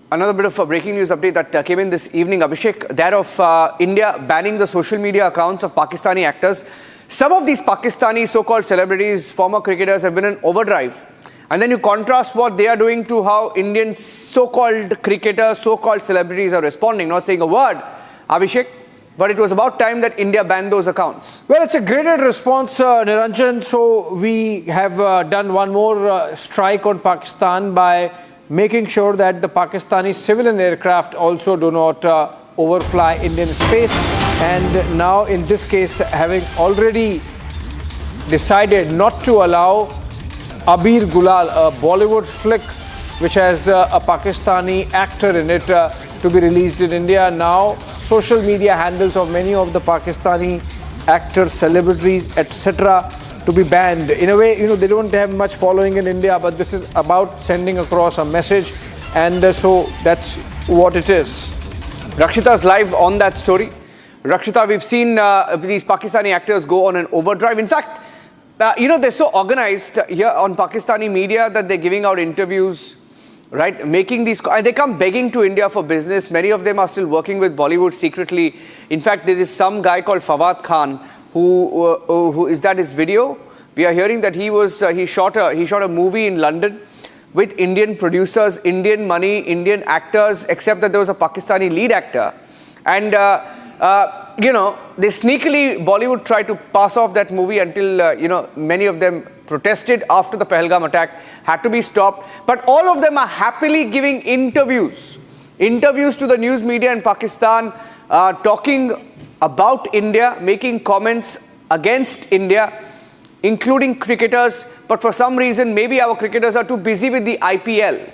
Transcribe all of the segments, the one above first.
Another bit of a breaking news update that came in this evening, Abhishek, that of India banning the social media accounts of Pakistani actors. Some of these Pakistani so-called celebrities, former cricketers, have been in overdrive. And then you contrast what they are doing to how Indian so-called cricketers, so-called celebrities are responding, not saying a word, Abhishek. But it was about time that India banned those accounts. Well, it's a graded response, Niranjan. So we have done one more strike on Pakistan by making sure that the Pakistani civilian aircraft also do not overfly Indian space. And now, in this case, having already decided not to allow Abir Gulal, a Bollywood flick which has a Pakistani actor in it, to be released in India. Now, social media handles of many of the Pakistani actors, celebrities, etc., to be banned. In a way, they don't have much following in India, but this is about sending across a message, and so that's what it is. Rakshita's live on that story. Rakshita, we've seen these Pakistani actors go on an overdrive. In fact, they're so organized here on Pakistani media that they're giving out interviews, right? Making these, they come begging to India for business. Many of them are still working with Bollywood secretly. In fact, there is some guy called Fawad Khan who is that his video? We are hearing that he shot a movie in London with Indian producers, Indian money, Indian actors, except that there was a Pakistani lead actor. And, they sneakily, Bollywood tried to pass off that movie until, many of them protested after the Pahalgam attack, had to be stopped. But all of them are happily giving interviews to the news media in Pakistan, talking about India, making comments against India, including cricketers. But for some reason, maybe our cricketers are too busy with the IPL.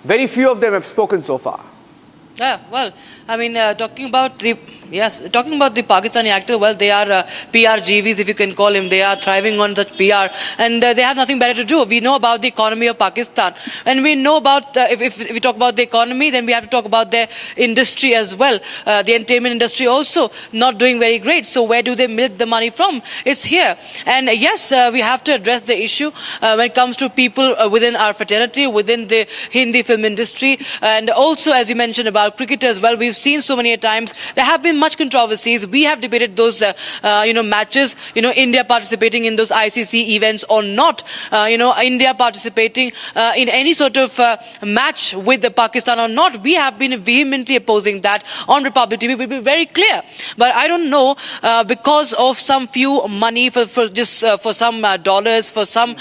Very few of them have spoken so far. Yeah, well, I mean, talking about the Pakistani actor, well, they are PRGVs, if you can call him. They are thriving on such PR, and they have nothing better to do. We know about the economy of Pakistan, and we know about, if we talk about the economy, then we have to talk about their industry as well. The entertainment industry also not doing very great. So where do they milk the money from? It's here. And yes, we have to address the issue when it comes to people within our fraternity, within the Hindi film industry, and also, as you mentioned about cricketers. Well, we've seen so many times there have been much controversies. We have debated those matches, India participating in those ICC events or not, India participating in any sort of match with Pakistan or not. We have been vehemently opposing that on Republic TV. We'll be very clear. But I don't know, because of some few money for some dollars, for some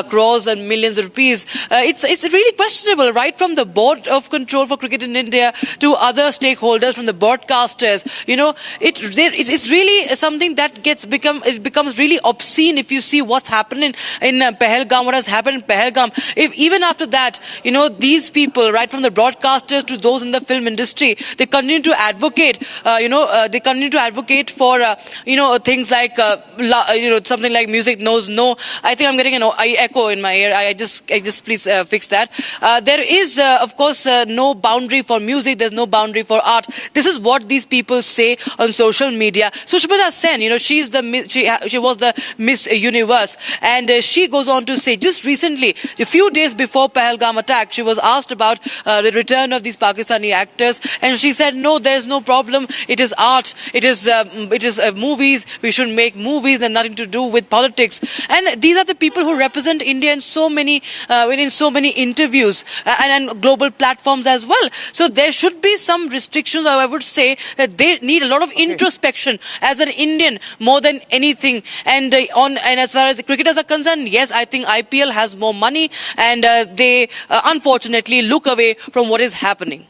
crores and millions of rupees, it's really questionable, right from the board of control for cricket in India to other stakeholders, from the broadcasters. It's really something that becomes really obscene if you see what's happening in Pahalgam, what has happened in Pahalgam. If even after that, these people, right from the broadcasters to those in the film industry, they continue to advocate, for, things like, something like music knows no. I think I'm getting an echo in my ear. I just please fix that. There is, of course, no boundary for music. There's no boundary for art. This is what these people say on social media. Sushmita Sen, she was the Miss Universe, and she goes on to say, just recently, a few days before Pahalgam attack, she was asked about the return of these Pakistani actors, and she said, no, there's no problem. It is art. It is movies. We should make movies and nothing to do with politics. And these are the people who represent India in so many interviews and global platforms as well. So there should be some restrictions, or I would say that they need a lot of introspection as an Indian more than anything. And as far as the cricketers are concerned, yes, I think IPL has more money, and they unfortunately look away from what is happening.